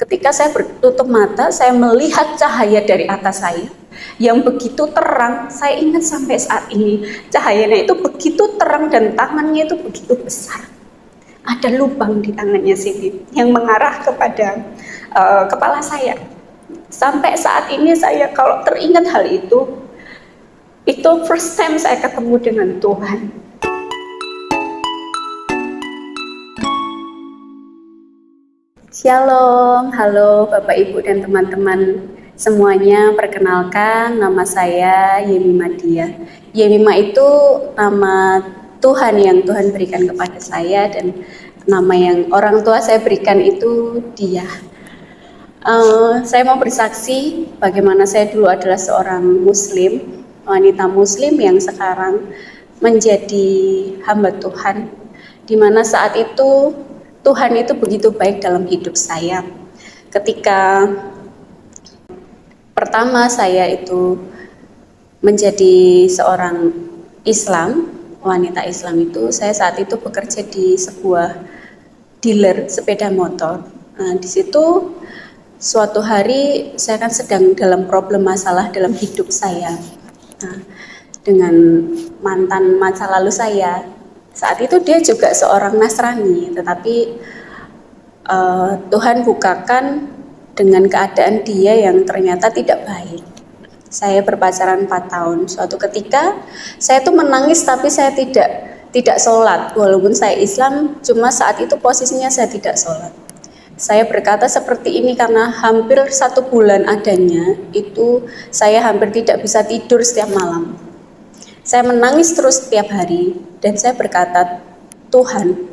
Ketika saya bertutup mata, saya melihat cahaya dari atas saya yang begitu terang. Saya ingat sampai saat ini, cahayanya itu begitu terang dan tangannya itu begitu besar. Ada lubang di tangannya sini yang mengarah kepada kepala saya. Sampai saat ini saya kalau teringat hal itu first time saya ketemu dengan Tuhan. Shalom, halo Bapak Ibu dan teman-teman semuanya. Perkenalkan, nama saya Yemima Dia. Yemima itu nama Tuhan yang Tuhan berikan kepada saya, dan nama yang orang tua saya berikan itu Dia. Saya mau bersaksi bagaimana saya dulu adalah seorang Muslim, wanita Muslim yang sekarang menjadi hamba Tuhan, di mana saat itu Tuhan itu begitu baik dalam hidup saya. Ketika pertama saya itu menjadi seorang Islam, wanita Islam itu, saya saat itu bekerja di sebuah dealer sepeda motor. Nah, di situ suatu hari saya kan sedang dalam problem masalah dalam hidup saya. Nah, dengan mantan masa lalu saya. Saat itu dia juga seorang Nasrani, tetapi Tuhan bukakan dengan keadaan dia yang ternyata tidak baik. Saya berpacaran 4 tahun. Suatu ketika saya tuh menangis, tapi saya tidak sholat. Walaupun saya Islam, cuma saat itu posisinya saya tidak sholat. Saya berkata seperti ini karena hampir 1 bulan adanya itu saya hampir tidak bisa tidur setiap malam. Saya menangis terus setiap hari dan saya berkata, Tuhan,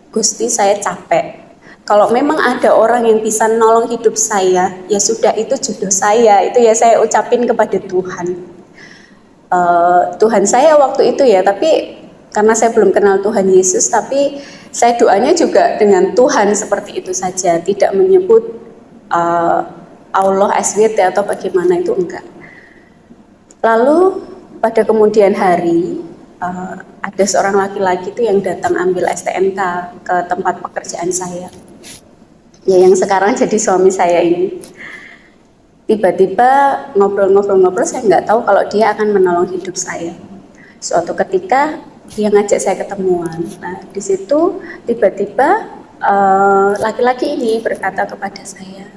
Gusti, saya capek. Kalau memang ada orang yang bisa nolong hidup saya, ya sudah, itu jodoh saya. Itu ya saya ucapin kepada Tuhan. Tuhan saya waktu itu ya, tapi karena saya belum kenal Tuhan Yesus, tapi saya doanya juga dengan Tuhan seperti itu saja, tidak menyebut Allah SWT atau bagaimana, itu enggak. Lalu pada kemudian hari ada seorang laki-laki itu yang datang ambil STNK ke tempat pekerjaan saya, ya yang sekarang jadi suami saya ini. Tiba-tiba ngobrol-ngobrol, saya nggak tahu kalau dia akan menolong hidup saya. Suatu ketika dia ngajak saya ketemuan. Nah, di situ tiba-tiba laki-laki ini berkata kepada saya,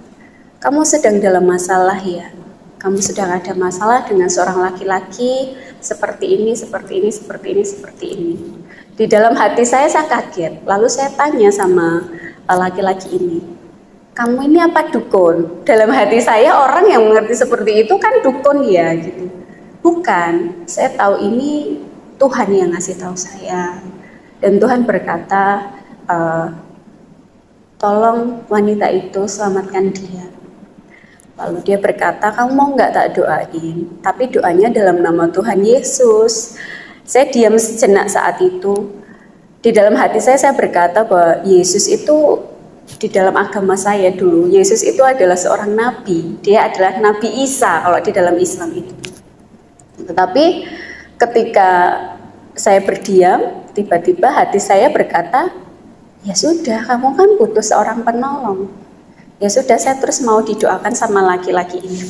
kamu sedang dalam masalah ya? Kamu sedang ada masalah dengan seorang laki-laki seperti ini, seperti ini, seperti ini, seperti ini. Di dalam hati saya kaget. Lalu saya tanya sama laki-laki ini, kamu ini apa dukun? Dalam hati saya orang yang mengerti seperti itu kan dukun ya gitu. Bukan, saya tahu ini Tuhan yang ngasih tahu saya. Dan Tuhan berkata, tolong wanita itu selamatkan dia. Lalu dia berkata, kamu mau nggak tak doain? Tapi doanya dalam nama Tuhan Yesus. Saya diam sejenak saat itu. Di dalam hati saya berkata bahwa Yesus itu di dalam agama saya dulu, Yesus itu adalah seorang nabi. Dia adalah Nabi Isa kalau di dalam Islam itu. Tetapi ketika saya berdiam, tiba-tiba hati saya berkata, ya sudah, kamu kan butuh seorang penolong. Ya sudah, saya terus mau didoakan sama laki-laki ini.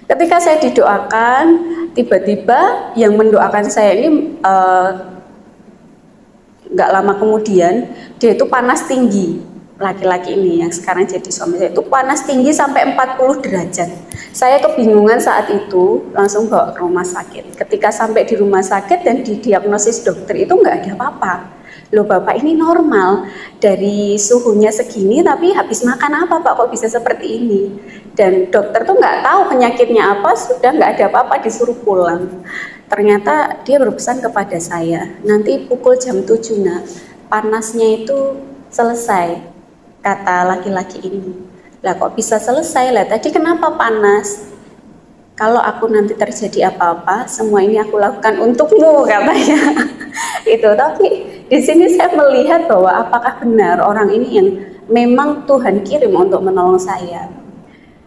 Ketika saya didoakan, tiba-tiba yang mendoakan saya ini nggak lama kemudian, dia itu panas tinggi. Laki-laki ini yang sekarang jadi suami saya itu panas tinggi sampai 40 derajat. Saya kebingungan saat itu, langsung bawa ke rumah sakit. Ketika sampai di rumah sakit dan didiagnosis dokter itu nggak ada apa-apa. Loh Bapak, ini normal, dari suhunya segini tapi habis makan apa Pak kok bisa seperti ini? Dan dokter tuh nggak tahu penyakitnya apa, sudah nggak ada apa-apa disuruh pulang. Ternyata dia berpesan kepada saya, nanti pukul jam 7 nak, panasnya itu selesai, kata laki-laki ini. Lah kok bisa selesai lah, tadi kenapa panas? Kalau aku nanti terjadi apa-apa, semua ini aku lakukan untukmu, katanya. Itu, tapi di sini saya melihat bahwa apakah benar orang ini yang memang Tuhan kirim untuk menolong saya.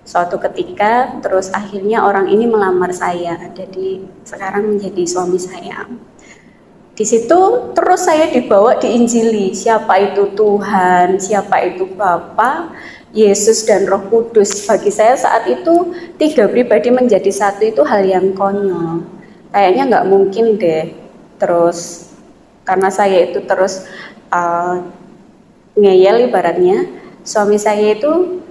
Suatu ketika, terus akhirnya orang ini melamar saya, jadi sekarang menjadi suami saya. Di situ terus saya dibawa diinjili, siapa itu Tuhan, siapa itu Bapa, Yesus dan Roh Kudus. Bagi saya saat itu 3 pribadi menjadi satu itu hal yang konyol. Kayaknya nggak mungkin deh. Terus karena saya itu terus ngeyel ibaratnya, suami saya itu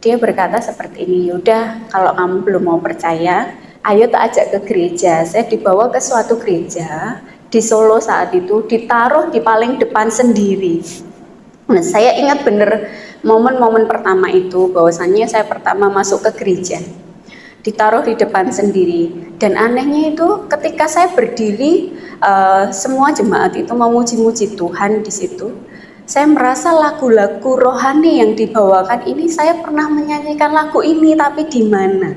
dia berkata seperti ini, yaudah kalau kamu belum mau percaya, ayo tak ajak ke gereja. Saya dibawa ke suatu gereja di Solo saat itu, ditaruh di paling depan sendiri. Nah, saya ingat bener momen-momen pertama itu, bahwasannya saya pertama masuk ke gereja, ditaruh di depan sendiri. Dan anehnya itu ketika saya berdiri, semua jemaat itu memuji-muji Tuhan di situ. Saya merasa lagu-lagu rohani yang dibawakan ini, saya pernah menyanyikan lagu ini, tapi di mana?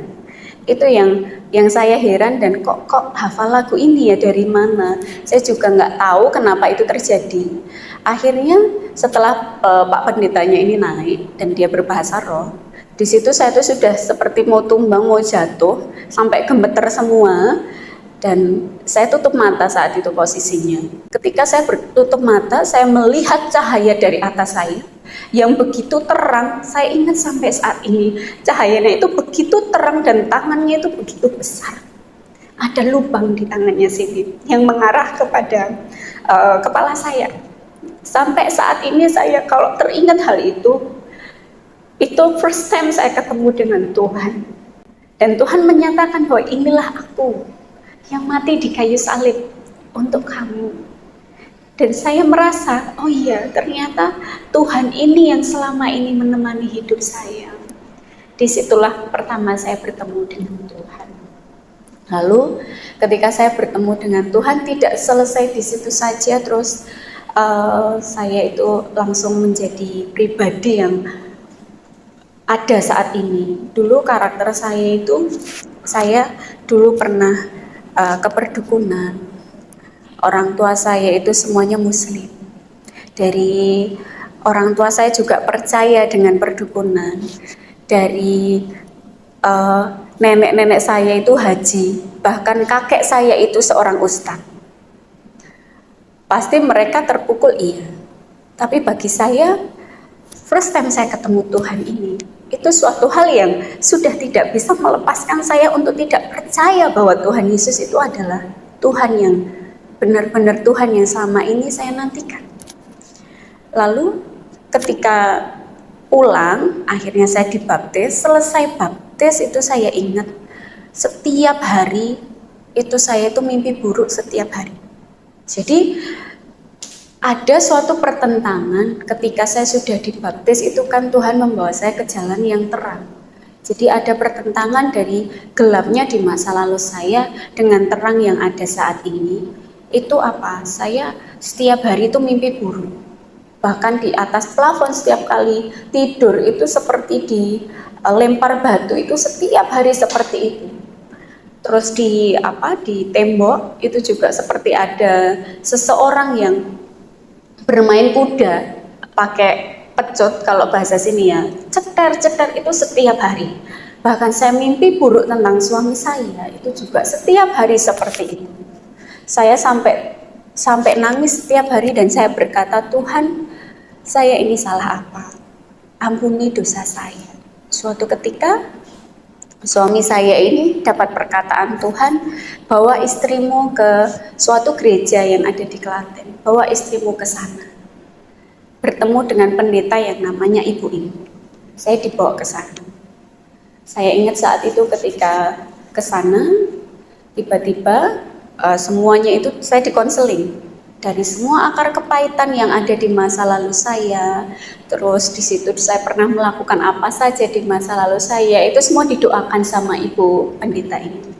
Itu yang saya heran, dan kok hafal lagu ini ya, dari mana? Saya juga nggak tahu kenapa itu terjadi. Akhirnya setelah Pak Pendetanya ini naik dan dia berbahasa roh, di situ saya tuh sudah seperti mau tumbang, mau jatuh, sampai gemeter semua. Dan saya tutup mata saat itu posisinya. Ketika saya tutup mata, saya melihat cahaya dari atas saya yang begitu terang. Saya ingat sampai saat ini, cahayanya itu begitu terang dan tangannya itu begitu besar. Ada lubang di tangannya sini yang mengarah kepada kepala saya. Sampai saat ini saya kalau teringat hal itu first time saya ketemu dengan Tuhan. Dan Tuhan menyatakan bahwa inilah aku yang mati di kayu salib untuk kamu. Dan saya merasa, oh iya, ternyata Tuhan ini yang selama ini menemani hidup saya. Disitulah pertama saya bertemu dengan Tuhan. Lalu ketika saya bertemu dengan Tuhan, tidak selesai di situ saja, terus saya itu langsung menjadi pribadi yang ada saat ini. Dulu karakter saya itu, saya dulu pernah keperdukunan. Orang tua saya itu semuanya Muslim. Dari orang tua saya juga percaya dengan perdukunan. Dari nenek-nenek saya itu haji, bahkan kakek saya itu seorang ustadz. Pasti mereka terpukul, iya. Tapi bagi saya, first time saya ketemu Tuhan ini, itu suatu hal yang sudah tidak bisa melepaskan saya untuk tidak percaya bahwa Tuhan Yesus itu adalah Tuhan yang benar-benar, Tuhan yang selama ini saya nantikan. Lalu ketika pulang, akhirnya saya dibaptis. Selesai baptis itu saya ingat setiap hari itu saya itu mimpi buruk setiap hari. Jadi ada suatu pertentangan ketika saya sudah dibaptis, itu kan Tuhan membawa saya ke jalan yang terang. Jadi ada pertentangan dari gelapnya di masa lalu saya dengan terang yang ada saat ini. Itu apa? Saya setiap hari itu mimpi buruk. Bahkan di atas plafon setiap kali tidur itu seperti dilempar batu, itu setiap hari seperti itu. Terus di tembok itu juga seperti ada seseorang yang bermain kuda pakai pecut, kalau bahasa sini ya, cetar itu setiap hari. Bahkan saya mimpi buruk tentang suami saya, itu juga setiap hari seperti itu. Saya sampai nangis setiap hari, dan saya berkata, Tuhan, saya ini salah apa? Ampuni dosa saya. Suatu ketika suami saya ini dapat perkataan Tuhan, bawa istrimu ke suatu gereja yang ada di Klaten, bawa istrimu ke sana. Bertemu dengan pendeta yang namanya Ibu ini. Saya dibawa ke sana. Saya ingat saat itu ketika ke sana, tiba-tiba semuanya itu saya dikonseling. Dari semua akar kepahitan yang ada di masa lalu saya, terus di situ saya pernah melakukan apa saja di masa lalu saya, itu semua didoakan sama Ibu pendeta ini.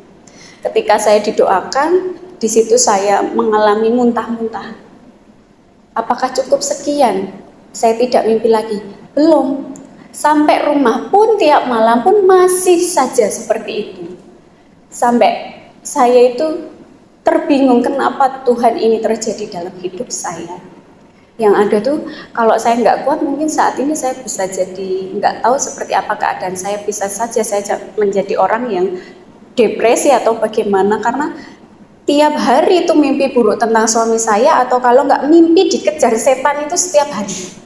Ketika saya didoakan, di situ saya mengalami muntah-muntah. Apakah cukup sekian? Saya tidak mimpi lagi. Belum. Sampai rumah pun tiap malam pun masih saja seperti itu. Sampai saya itu terbingung kenapa Tuhan ini terjadi dalam hidup saya. Yang ada tuh, kalau saya nggak kuat, mungkin saat ini saya bisa jadi nggak tahu seperti apa keadaan saya. Bisa saja saya menjadi orang yang depresi atau bagaimana, karena tiap hari itu mimpi buruk tentang suami saya, atau kalau nggak mimpi dikejar setan itu setiap hari.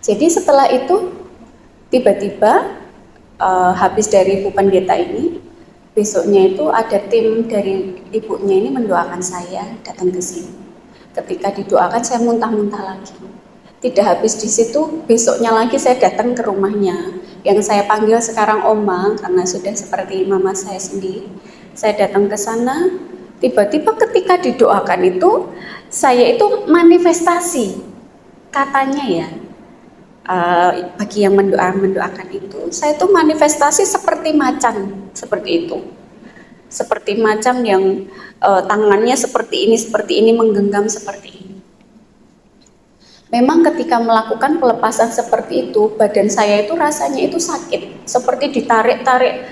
Jadi setelah itu tiba-tiba habis dari ibu pendeta ini, besoknya itu ada tim dari ibunya ini mendoakan saya datang ke sini. Ketika didoakan saya muntah-muntah lagi. Tidak habis di situ, besoknya lagi saya datang ke rumahnya, yang saya panggil sekarang Oma karena sudah seperti mama saya sendiri. Saya datang ke sana, tiba-tiba ketika didoakan itu, saya itu manifestasi, katanya ya, bagi yang mendoakan itu, saya itu manifestasi seperti macan, seperti itu. Seperti macan yang tangannya seperti ini menggenggam seperti ini. Memang ketika melakukan pelepasan seperti itu, badan saya itu rasanya itu sakit, seperti ditarik-tarik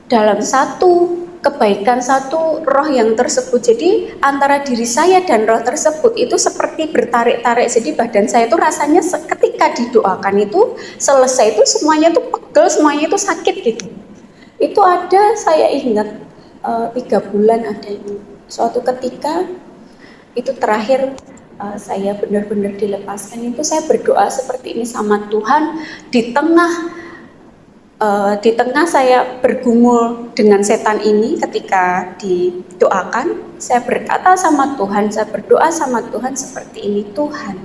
dalam satu kebaikan, satu roh yang tersebut. Jadi antara diri saya dan roh tersebut itu seperti bertarik-tarik. Jadi badan saya itu rasanya ketika didoakan itu selesai itu semuanya itu pegel, semuanya itu sakit gitu. Itu ada, saya ingat 3 bulan ada ini. Suatu ketika itu terakhir saya benar-benar dilepaskan itu, saya berdoa seperti ini sama Tuhan di tengah saya bergumul dengan setan ini. Ketika didoakan, saya berkata sama Tuhan, saya berdoa sama Tuhan seperti ini, Tuhan,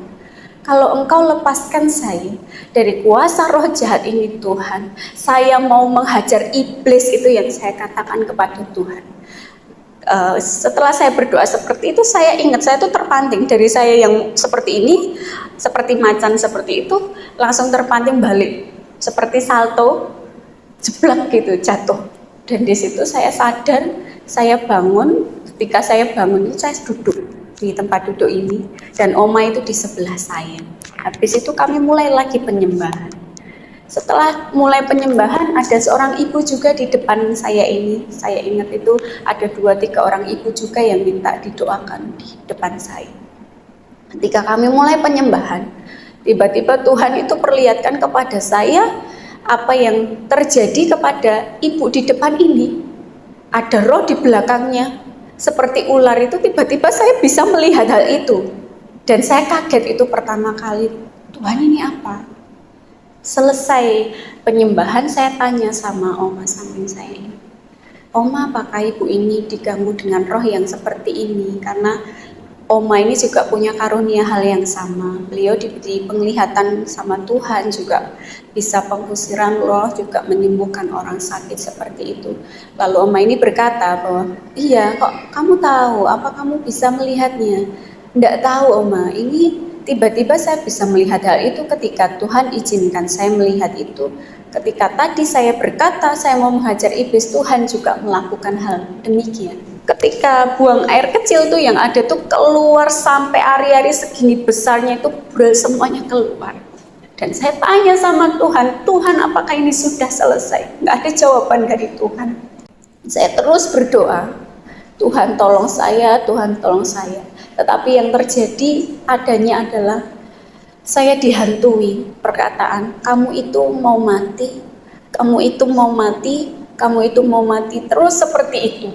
kalau Engkau lepaskan saya dari kuasa roh jahat ini Tuhan, saya mau menghajar iblis, itu yang saya katakan kepada Tuhan. Setelah saya berdoa seperti itu, saya ingat saya itu terpanting dari saya yang seperti ini, seperti macan seperti itu, langsung terpanting balik seperti salto, jeblak gitu, jatuh. Dan di situ saya sadar, saya bangun. Ketika saya bangun itu saya duduk di tempat duduk ini dan Oma itu di sebelah saya. Habis itu kami mulai lagi penyembahan. Setelah mulai penyembahan, ada seorang ibu juga di depan saya ini. Saya ingat itu ada 2-3 orang ibu juga yang minta didoakan di depan saya. Ketika kami mulai penyembahan, tiba-tiba Tuhan itu perlihatkan kepada saya apa yang terjadi kepada ibu di depan ini. Ada roh di belakangnya, seperti ular itu. Tiba-tiba saya bisa melihat hal itu. Dan saya kaget itu pertama kali, Tuhan ini apa? Selesai penyembahan, saya tanya sama Oma samping saya ini, Oma, apakah ibu ini diganggu dengan roh yang seperti ini? Karena Oma ini juga punya karunia hal yang sama. Beliau diberi penglihatan sama Tuhan, juga bisa pengkusiran roh, juga menyembuhkan orang sakit seperti itu. Lalu Oma ini berkata bahwa, iya, kok kamu tahu? Apa kamu bisa melihatnya? Tidak tahu Oma, ini tiba-tiba saya bisa melihat hal itu ketika Tuhan izinkan saya melihat itu. Ketika tadi saya berkata saya mau menghajar iblis, Tuhan juga melakukan hal demikian. Ketika buang air kecil tuh yang ada tuh keluar sampai ari-ari segini besarnya itu semuanya keluar. Dan saya tanya sama Tuhan, Tuhan apakah ini sudah selesai? Nggak ada jawaban dari Tuhan. Saya terus berdoa, Tuhan tolong saya, Tuhan tolong saya. Tetapi yang terjadi adanya adalah saya dihantui perkataan, kamu itu mau mati, kamu itu mau mati, kamu itu mau mati, terus seperti itu.